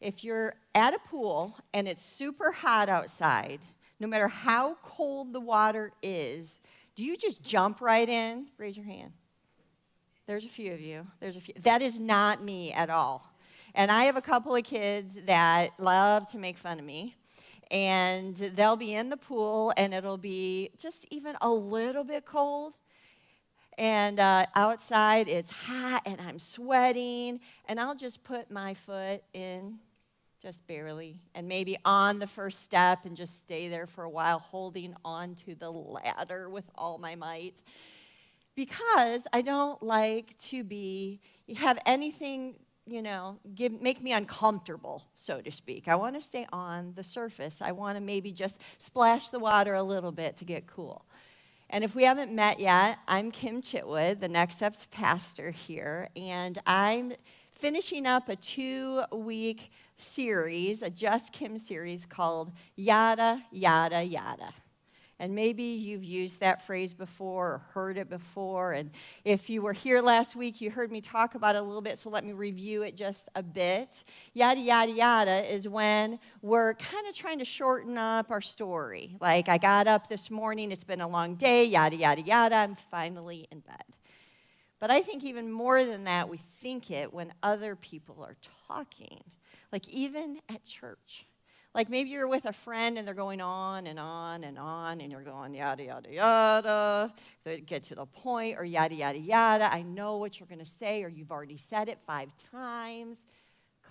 If you're at a pool and it's super hot outside, no matter how cold the water is, do you just jump right in? Raise your hand. There's a few of you. There's a few. That is not me at all. And I have a couple of kids that love to make fun of me. And they'll be in the pool, and it'll be just even a little bit cold. And outside, it's hot, and I'm sweating. And I'll just put my foot in, just barely, and maybe on the first step, and just stay there for a while, holding on to the ladder with all my might. Because I don't like to have anything, make me uncomfortable, so to speak. I want to stay on the surface. I want to maybe just splash the water a little bit to get cool. And if we haven't met yet, I'm Kim Chitwood, the Next Steps pastor here, and I'm finishing up a 2-week series, a Just Kim series called Yada, Yada, Yada. And maybe you've used that phrase before or heard it before. And if you were here last week, you heard me talk about it a little bit, so let me review it just a bit. Yada, yada, yada is when we're kind of trying to shorten up our story. Like, I got up this morning, it's been a long day, yada, yada, yada, I'm finally in bed. But I think even more than that, we think it when other people are talking, like even at church. Like maybe you're with a friend and they're going on and on and on, and you're going yada, yada, yada. They get to the point, or yada, yada, yada. I know what you're going to say, or you've already said it 5 times.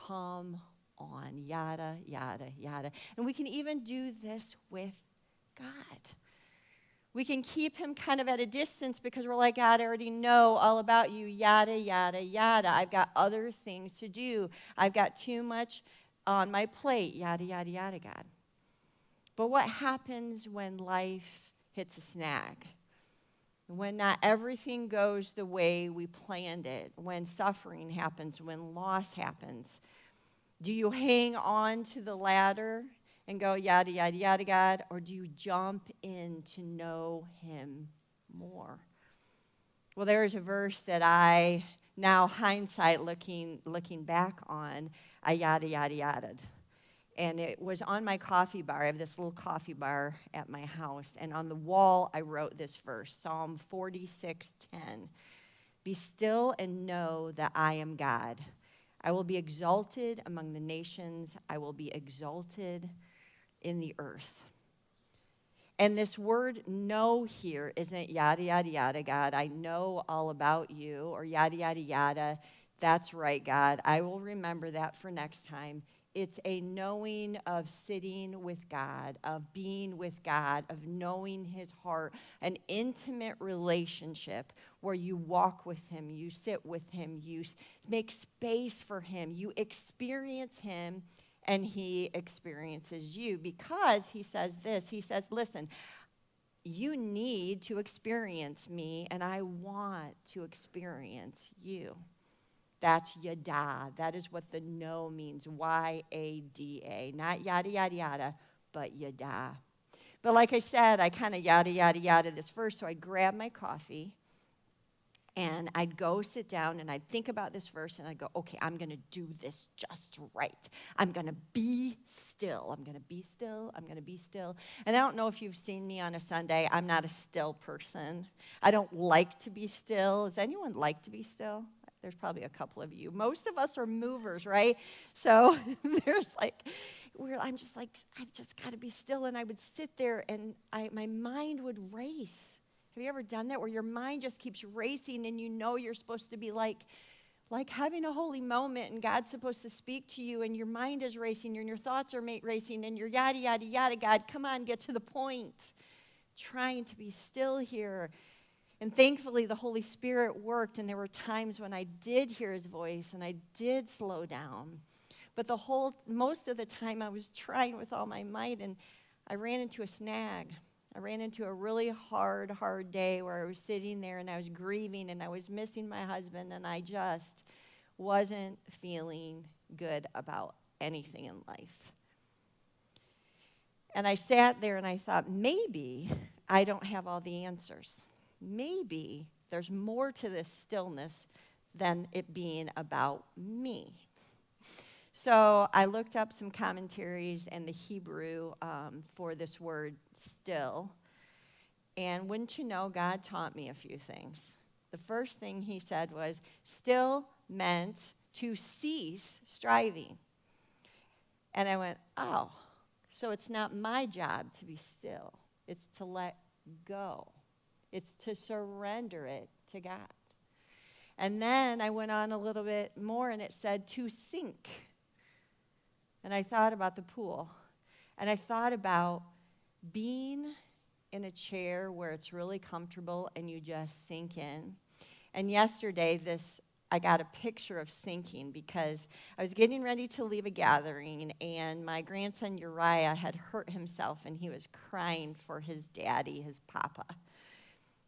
Come on, yada, yada, yada. And we can even do this with God. We can keep him kind of at a distance because we're like, God, I already know all about you, yada, yada, yada. I've got other things to do. I've got too much on my plate, yada, yada, yada, God. But what happens when life hits a snag? When not everything goes the way we planned it, when suffering happens, when loss happens? Do you hang on to the ladder and go, yada, yada, yada, God, or do you jump in to know him more? Well, there's a verse that I, now hindsight looking back on, I yada, yada, yada. And it was on my coffee bar. I have this little coffee bar at my house. And on the wall, I wrote this verse, Psalm 46:10. Be still and know that I am God. I will be exalted among the nations. I will be exalted in the earth. And this word know here isn't yada, yada, yada, God, I know all about you, or yada, yada, yada. That's right, God. I will remember that for next time. It's a knowing of sitting with God, of being with God, of knowing his heart, an intimate relationship where you walk with him, you sit with him, you make space for him, you experience him, and he experiences you. Because he says this, he says, listen, you need to experience me, and I want to experience you. That's yada. That is what the know means, Y-A-D-A. Not yada, yada, yada, but yada. But like I said, I kind of yada, yada, yada this verse, so I'd grab my coffee, and I'd go sit down, and I'd think about this verse, and I'd go, okay, I'm going to do this just right. I'm going to be still. I'm going to be still. I'm going to be still. And I don't know if you've seen me on a Sunday. I'm not a still person. I don't like to be still. Does anyone like to be still? There's probably a couple of you. Most of us are movers, right? So there's I'm just like, I've just got to be still. And I would sit there, and my mind would race. Have you ever done that, where your mind just keeps racing, and you know you're supposed to be like having a holy moment, and God's supposed to speak to you, and your mind is racing, and your thoughts are racing, and you're yada, yada, yada. God, come on, get to the point. Trying to be still here. And thankfully, the Holy Spirit worked, and there were times when I did hear his voice, and I did slow down. But most of the time, I was trying with all my might, and I ran into a snag. I ran into a really hard day where I was sitting there, and I was grieving, and I was missing my husband, and I just wasn't feeling good about anything in life. And I sat there, and I thought, maybe I don't have all the answers. Maybe there's more to this stillness than it being about me. So I looked up some commentaries and the Hebrew for this word still. And wouldn't you know, God taught me a few things. The first thing he said was, still meant to cease striving. And I went, oh, so it's not my job to be still. It's to let go. It's to surrender it to God. And then I went on a little bit more, and it said to sink. And I thought about the pool. And I thought about being in a chair where it's really comfortable and you just sink in. And yesterday, I got a picture of sinking because I was getting ready to leave a gathering, and my grandson Uriah had hurt himself, and he was crying for his daddy, his papa.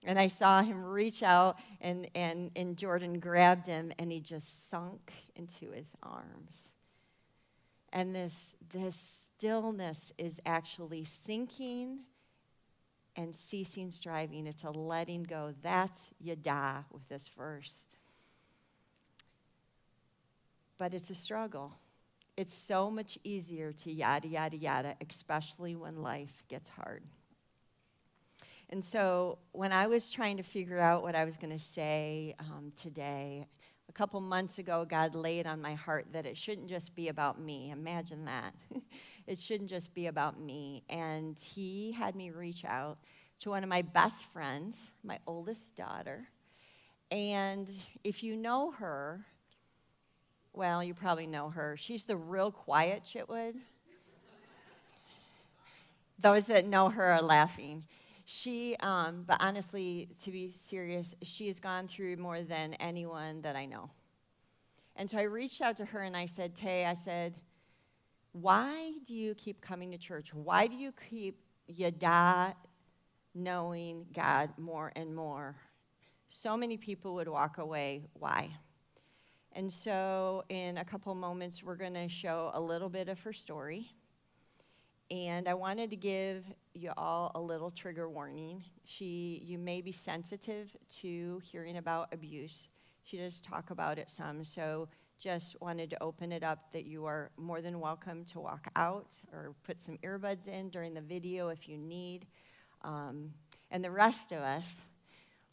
And I saw him reach out, and Jordan grabbed him, and he just sunk into his arms. And this stillness is actually sinking and ceasing striving. It's a letting go. That's yada with this verse. But it's a struggle. It's so much easier to yada, yada, yada, especially when life gets hard. And so when I was trying to figure out what I was going to say today, a couple months ago, God laid on my heart that it shouldn't just be about me. Imagine that. It shouldn't just be about me. And he had me reach out to one of my best friends, my oldest daughter. And if you know her, well, you probably know her. She's the real quiet Chitwood. Those that know her are laughing. But honestly, to be serious, she has gone through more than anyone that I know. And so I reached out to her and I said, Tay, why do you keep coming to church? Why do you keep yada knowing God more and more? So many people would walk away. Why? And so in a couple moments, we're going to show a little bit of her story. And I wanted to give you all a little trigger warning. You may be sensitive to hearing about abuse. She does talk about it some, so just wanted to open it up that you are more than welcome to walk out or put some earbuds in during the video if you need. And the rest of us,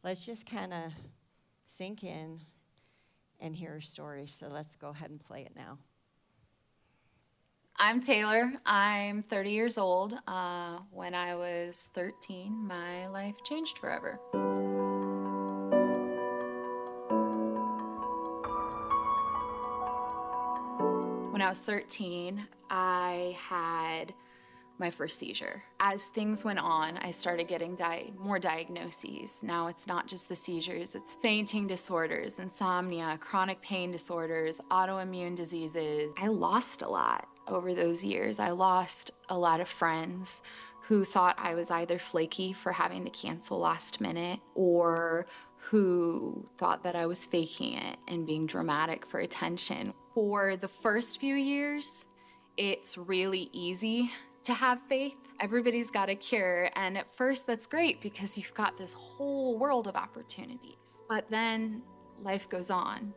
let's just kind of sink in and hear her story. So let's go ahead and play it now. I'm Taylor. I'm 30 years old. When I was 13, my life changed forever. When I was 13, I had my first seizure. As things went on, I started getting more diagnoses. Now it's not just the seizures, it's fainting disorders, insomnia, chronic pain disorders, autoimmune diseases. I lost a lot over those years. I lost a lot of friends who thought I was either flaky for having to cancel last minute or who thought that I was faking it and being dramatic for attention. For the first few years, it's really easy to have faith. Everybody's got a cure, and at first that's great because you've got this whole world of opportunities. But then life goes on.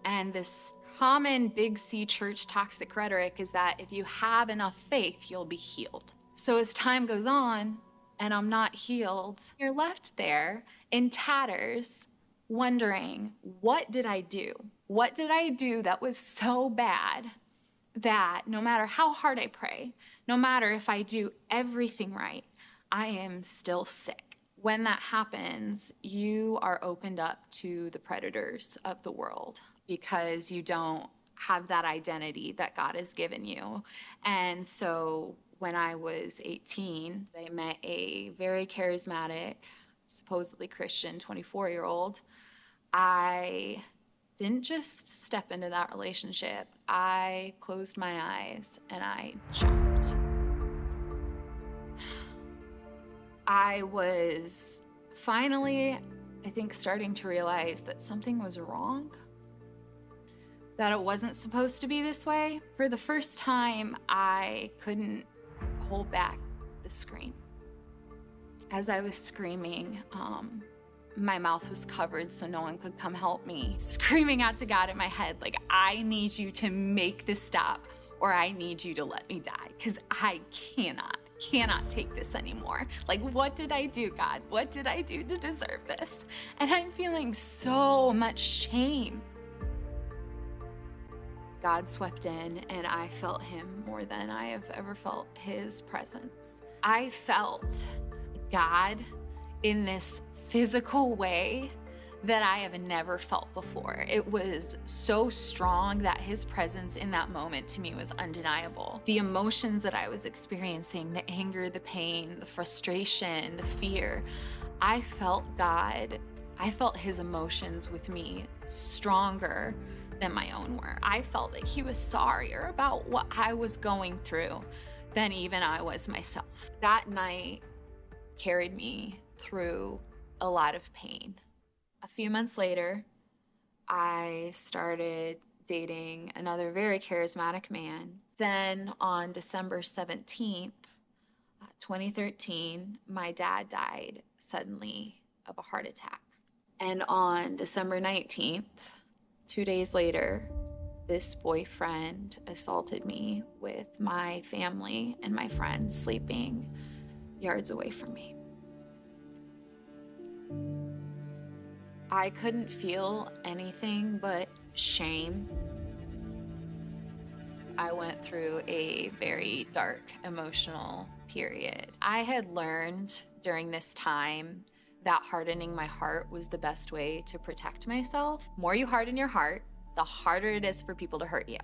And this common big C church toxic rhetoric is that if you have enough faith, you'll be healed. So as time goes on and I'm not healed, you're left there in tatters wondering, what did I do? What did I do that was so bad that no matter how hard I pray, no matter if I do everything right, I am still sick. When that happens, you are opened up to the predators of the world because you don't have that identity that God has given you. And so when I was 18, I met a very charismatic, supposedly Christian 24-year-old. I didn't just step into that relationship. I closed my eyes and I jumped. I was finally, I think, starting to realize that something was wrong, that it wasn't supposed to be this way. For the first time, I couldn't hold back the scream. As I was screaming, My mouth was covered so no one could come help me. Screaming out to God in my head, like, I need you to make this stop, or I need you to let me die, because I cannot take this anymore. Like, what did I do, God? What did I do to deserve this? And I'm feeling so much shame. God swept in, and I felt him more than I have ever felt his presence. I felt God in this physical way that I have never felt before. It was so strong that his presence in that moment to me was undeniable. The emotions that I was experiencing, the anger, the pain, the frustration, the fear, I felt God, I felt his emotions with me stronger than my own were. I felt like he was sorrier about what I was going through than even I was myself. That night carried me through a lot of pain. A few months later, I started dating another very charismatic man. Then on December 17th, 2013, my dad died suddenly of a heart attack. And on December 19th, 2 days later, this boyfriend assaulted me with my family and my friends sleeping yards away from me. I couldn't feel anything but shame. I went through a very dark emotional period. I had learned during this time that hardening my heart was the best way to protect myself. The more you harden your heart, the harder it is for people to hurt you.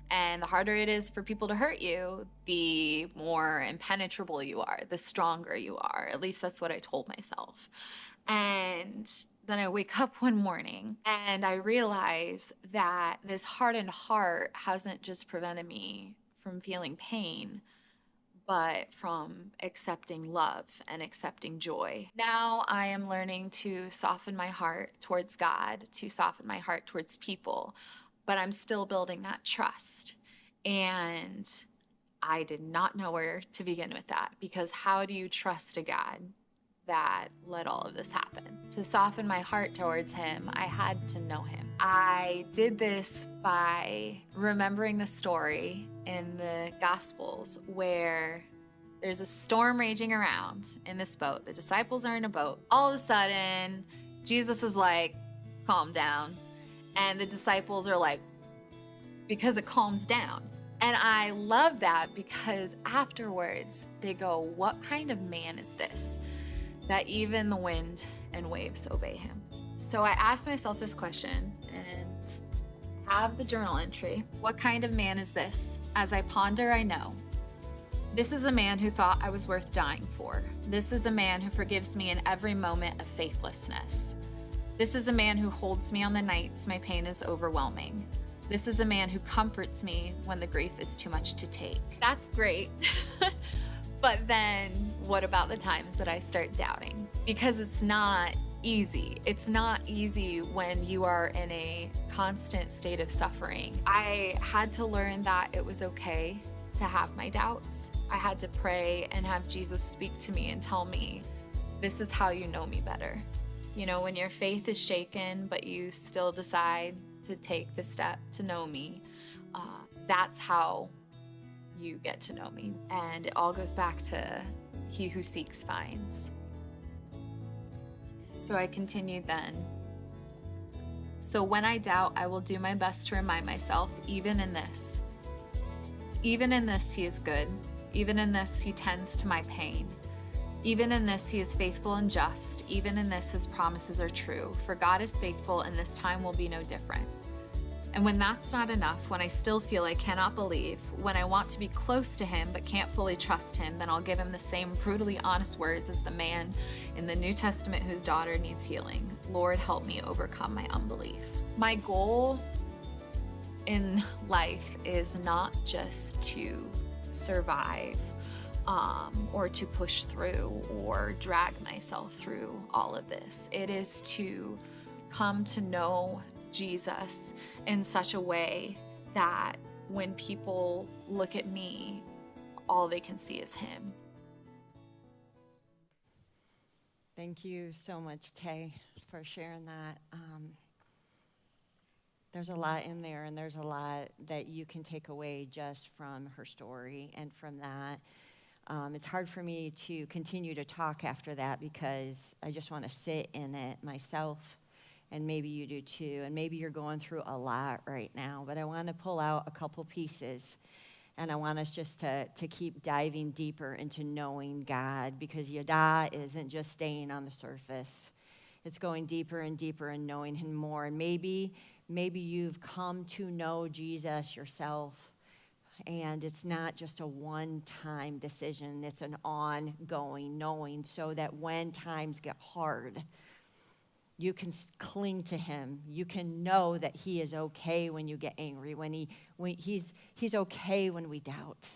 And the harder it is for people to hurt you, the more impenetrable you are, the stronger you are. At least that's what I told myself. And then I wake up one morning and I realize that this hardened heart hasn't just prevented me from feeling pain, but from accepting love and accepting joy. Now I am learning to soften my heart towards God, to soften my heart towards people, but I'm still building that trust. And I did not know where to begin with that, because how do you trust a God that let all of this happen? To soften my heart towards him, I had to know him. I did this by remembering the story in the Gospels where there's a storm raging around in this boat. The disciples are in a boat. All of a sudden, Jesus is like, calm down. And the disciples are like, because it calms down. And I love that, because afterwards they go, what kind of man is this, that even the wind and waves obey him? So I asked myself this question and have the journal entry. What kind of man is this? As I ponder, I know. This is a man who thought I was worth dying for. This is a man who forgives me in every moment of faithlessness. This is a man who holds me on the nights my pain is overwhelming. This is a man who comforts me when the grief is too much to take. That's great. But then what about the times that I start doubting? Because it's not easy. It's not easy when you are in a constant state of suffering. I had to learn that it was okay to have my doubts. I had to pray and have Jesus speak to me and tell me, this is how you know me better. You know, when your faith is shaken, but you still decide to take the step to know me, that's how you get to know me. And it all goes back to he who seeks finds. So I continued then. So when I doubt, I will do my best to remind myself, even in this, he is good. Even in this, he tends to my pain. Even in this, he is faithful and just. Even in this, his promises are true. For God is faithful, and this time will be no different. And when that's not enough, when I still feel I cannot believe, when I want to be close to him but can't fully trust him, then I'll give him the same brutally honest words as the man in the New Testament whose daughter needs healing. Lord, help me overcome my unbelief. My goal in life is not just to survive or to push through or drag myself through all of this. It is to come to know Jesus in such a way that when people look at me, all they can see is him. Thank you so much, Tay, for sharing that. There's a lot in there, and there's a lot that you can take away just from her story and from that. It's hard for me to continue to talk after that because I just want to sit in it myself, and maybe you do too, and maybe you're going through a lot right now, but I want to pull out a couple pieces, and I want us just to keep diving deeper into knowing God, because Yada isn't just staying on the surface. It's going deeper and deeper and knowing him more, and maybe you've come to know Jesus yourself, and it's not just a one-time decision. It's an ongoing knowing, so that when times get hard, you can cling to him. You can know that he is okay when you get angry, when he's okay when we doubt.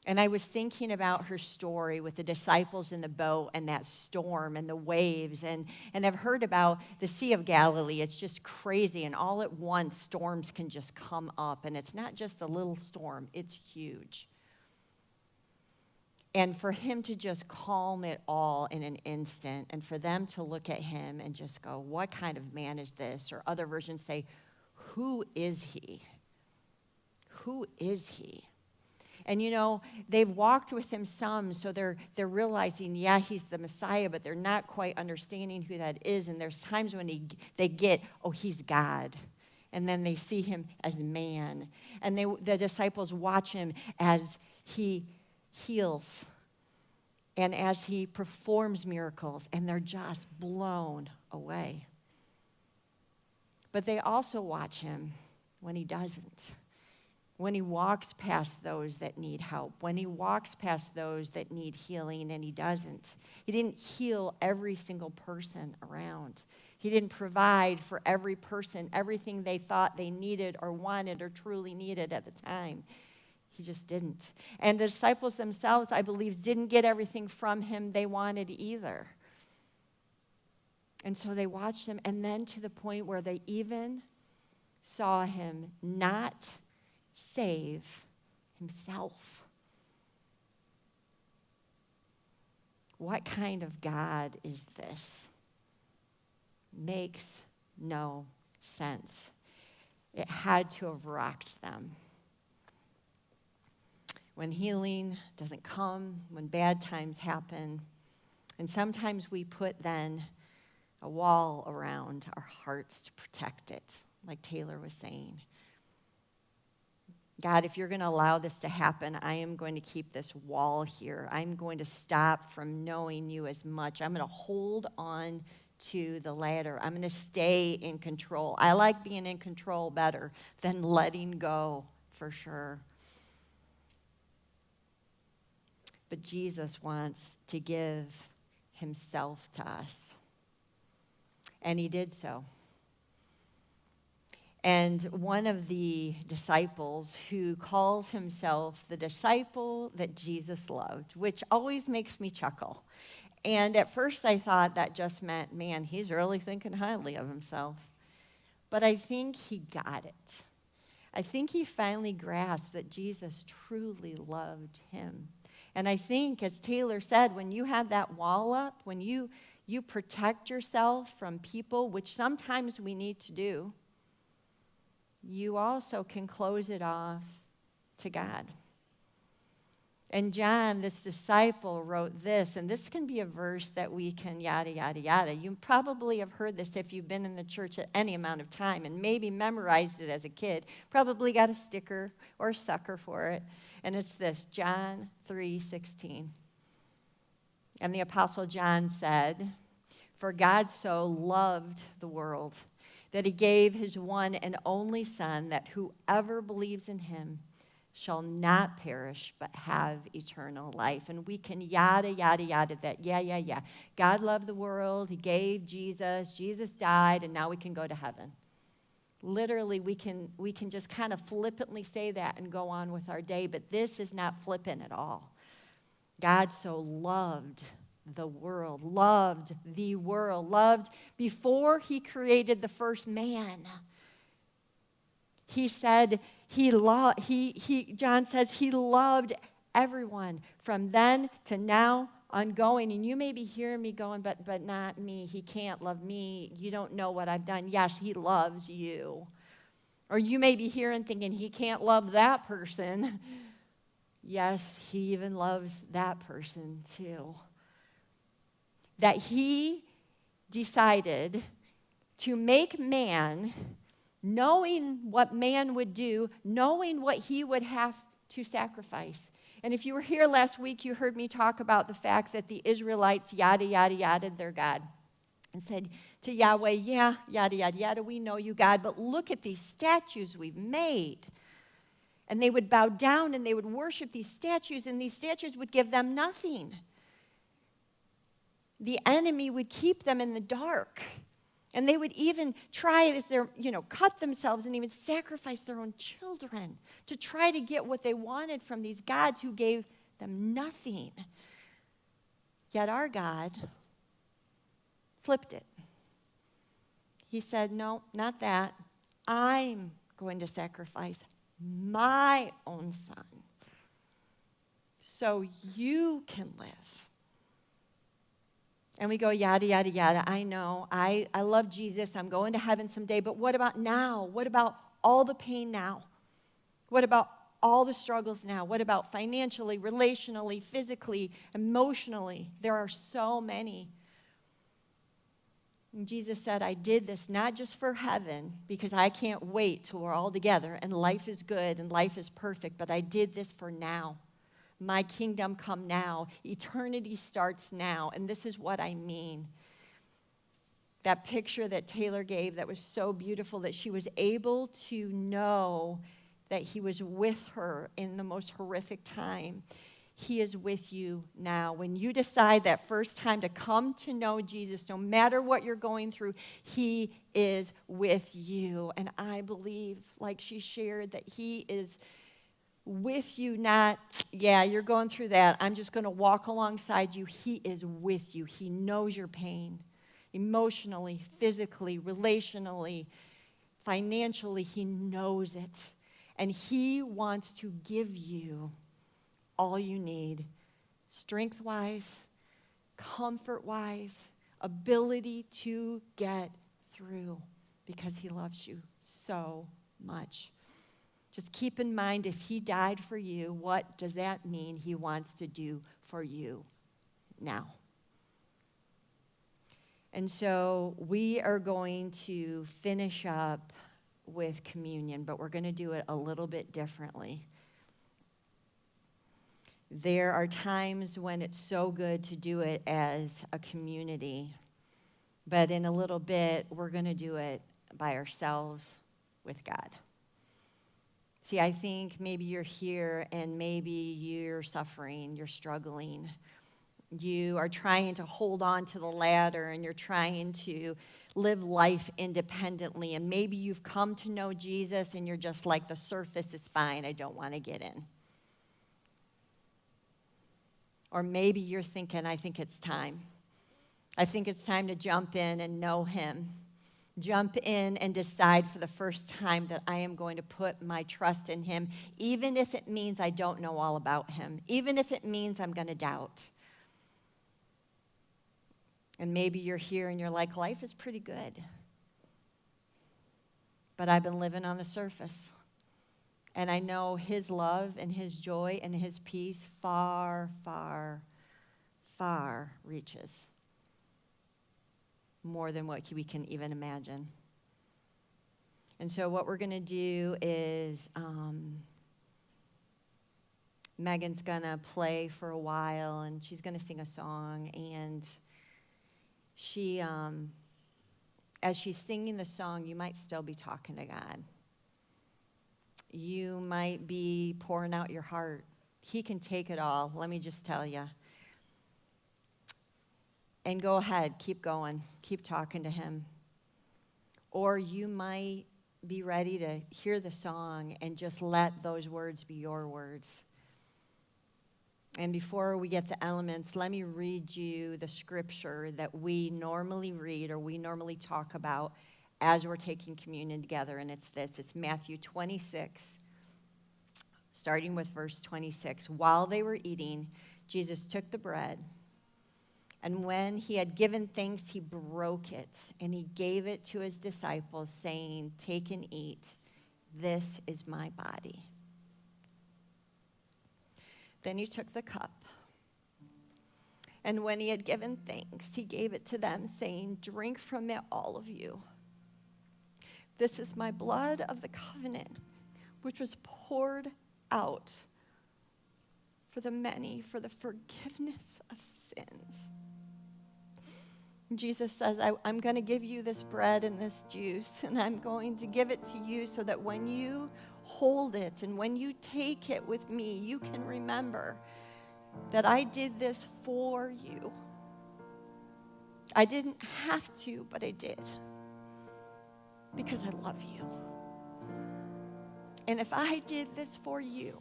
And I was thinking about her story with the disciples in the boat and that storm and the waves. And I've heard about the Sea of Galilee. It's just crazy. And all at once, storms can just come up. And it's not just a little storm. It's huge. And for him to just calm it all in an instant, and for them to look at him and just go, what kind of man is this? Or other versions say, who is he? Who is he? And they've walked with him some, so they're realizing, yeah, he's the Messiah, but they're not quite understanding who that is. And there's times when they get, oh, he's God. And then they see him as man. And the disciples watch him as he heals and as he performs miracles, and they're just blown away. But they also watch him when he doesn't. When he walks past those that need help, when he walks past those that need healing, and he doesn't. He didn't heal every single person around. He didn't provide for every person everything they thought they needed or wanted or truly needed at the time. He just didn't. And the disciples themselves, I believe, didn't get everything from him they wanted either. And so they watched him, and then to the point where they even saw him not save himself. What kind of God is this? Makes no sense. It had to have rocked them. When healing doesn't come, when bad times happen, and sometimes we put then a wall around our hearts to protect it, like Taylor was saying. God, if you're going to allow this to happen, I am going to keep this wall here. I'm going to stop from knowing you as much. I'm going to hold on to the ladder. I'm going to stay in control. I like being in control better than letting go, for sure. But Jesus wants to give himself to us. And he did so. And one of the disciples, who calls himself the disciple that Jesus loved, which always makes me chuckle. And at first I thought that just meant, man, he's really thinking highly of himself. But I think he got it. I think he finally grasped that Jesus truly loved him. And I think, as Taylor said, when you have that wall up, when you protect yourself from people, which sometimes we need to do, you also can close it off to God. And John, this disciple, wrote this, and this can be a verse that we can yada, yada, yada. You probably have heard this if you've been in the church at any amount of time and maybe memorized it as a kid, probably got a sticker or a sucker for it. And it's this, John 3:16. And the Apostle John said, "For God so loved the world that he gave his one and only Son, that whoever believes in him shall not perish but have eternal life." And we can yada, yada, yada that, yeah. God loved the world, he gave Jesus, Jesus died, and now we can go to heaven. Literally, we can just kind of flippantly say that and go on with our day, but this is not flippant at all. God so loved the world, loved before he created the first man. He said John says he loved everyone from then to now ongoing. And you may be hearing me going, but not me. He can't love me. You don't know what I've done. Yes, he loves you. Or you may be hearing thinking, he can't love that person. Yes, he even loves that person too. That he decided to make man, knowing what man would do, knowing what he would have to sacrifice. And if you were here last week, you heard me talk about the fact that the Israelites yada, yada, yada their God. And said to Yahweh, yeah, yada, yada, yada, we know you, God, but look at these statues we've made. And they would bow down and they would worship these statues, and these statues would give them nothing. The enemy would keep them in the dark. And they would even try, as they're, cut themselves and even sacrifice their own children to try to get what they wanted from these gods who gave them nothing. Yet our God flipped it. He said, no, not that. I'm going to sacrifice my own son so you can live. And we go, yada, yada, yada. I know. I love Jesus. I'm going to heaven someday. But what about now? What about all the pain now? What about all the struggles now? What about financially, relationally, physically, emotionally? There are so many. And Jesus said, I did this not just for heaven, because I can't wait till we're all together and life is good and life is perfect, but I did this for now. My kingdom come now. Eternity starts now. And this is what I mean. That picture that Taylor gave that was so beautiful, that she was able to know that he was with her in the most horrific time. He is with you now. When you decide that first time to come to know Jesus, no matter what you're going through, he is with you. And I believe, like she shared, that he is with you, not, yeah, you're going through that. I'm just going to walk alongside you. He is with you. He knows your pain. Emotionally, physically, relationally, financially, he knows it. And he wants to give you all you need, strength-wise, comfort-wise, ability to get through, because he loves you so much. Just keep in mind, if he died for you, what does that mean he wants to do for you now? And so we are going to finish up with communion, but we're going to do it a little bit differently. There are times when it's so good to do it as a community, but in a little bit, we're going to do it by ourselves with God. See, I think maybe you're here and maybe you're suffering, you're struggling. You are trying to hold on to the ladder and you're trying to live life independently. And maybe you've come to know Jesus and you're just like, the surface is fine, I don't want to get in. Or maybe you're thinking, I think it's time. I think it's time to jump in and know him. Jump in and decide for the first time that I am going to put my trust in him, even if it means I don't know all about him, even if it means I'm going to doubt. And maybe you're here and you're like, life is pretty good, but I've been living on the surface. And I know his love and his joy and his peace far, far, far reaches. More than what we can even imagine. And so what we're going to do is Megan's going to play for a while, and she's going to sing a song. And she, as she's singing the song, you might still be talking to God. You might be pouring out your heart. He can take it all, let me just tell you. And go ahead, keep going, keep talking to him. Or you might be ready to hear the song and just let those words be your words. And before we get the elements, let me read you the scripture that we normally read or we normally talk about as we're taking communion together. And it's this, it's Matthew 26, starting with verse 26. While they were eating, Jesus took the bread, And when he had given thanks, he broke it, and he gave it to his disciples, saying, "Take and eat. This is my body." Then he took the cup. And when he had given thanks, he gave it to them, saying, "Drink from it, all of you. This is my blood of the covenant, which was poured out for the many for the forgiveness of sins." Jesus says, I'm going to give you this bread and this juice, and I'm going to give it to you so that when you hold it and when you take it with me, you can remember that I did this for you. I didn't have to, but I did. Because I love you. And if I did this for you,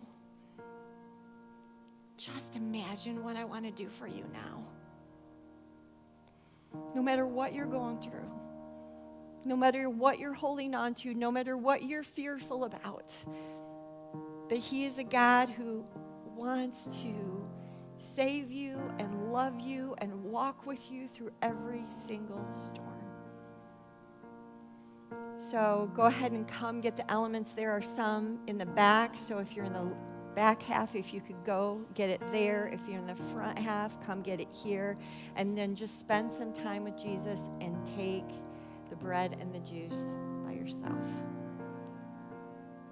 just imagine what I want to do for you now. No matter what you're going through, no matter what you're holding on to, no matter what you're fearful about, that he is a God who wants to save you and love you and walk with you through every single storm. So go ahead and come get the elements. There are some in the back, so if you're in the back half, if you could go get it there. If you're in the front half, come get it here. And then just spend some time with Jesus and take the bread and the juice by yourself.